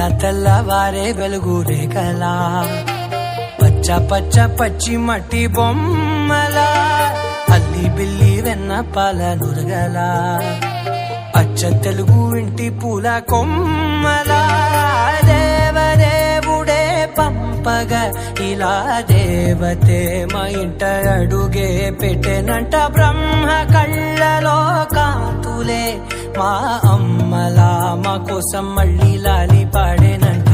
ఇలా తెల్లవారే వెలుగు రేఖలా పచ్చ పచ్చ పచ్చి మట్టి బొమ్మలా అల్లి బిల్లి వెన్న పాల నురగలా అచ్చ తెలుగు ఇంటి పూల కొమ్మలా దేవదేవుడే పంపగ ఇలా దేవతే మా ఇంట అడుగే పెట్టెనంట బ్రహ్మ కళ్ళలో కాంతులే మా అమ్మలా మా కోసం మళ్ళీ లాలి పాడేనంట.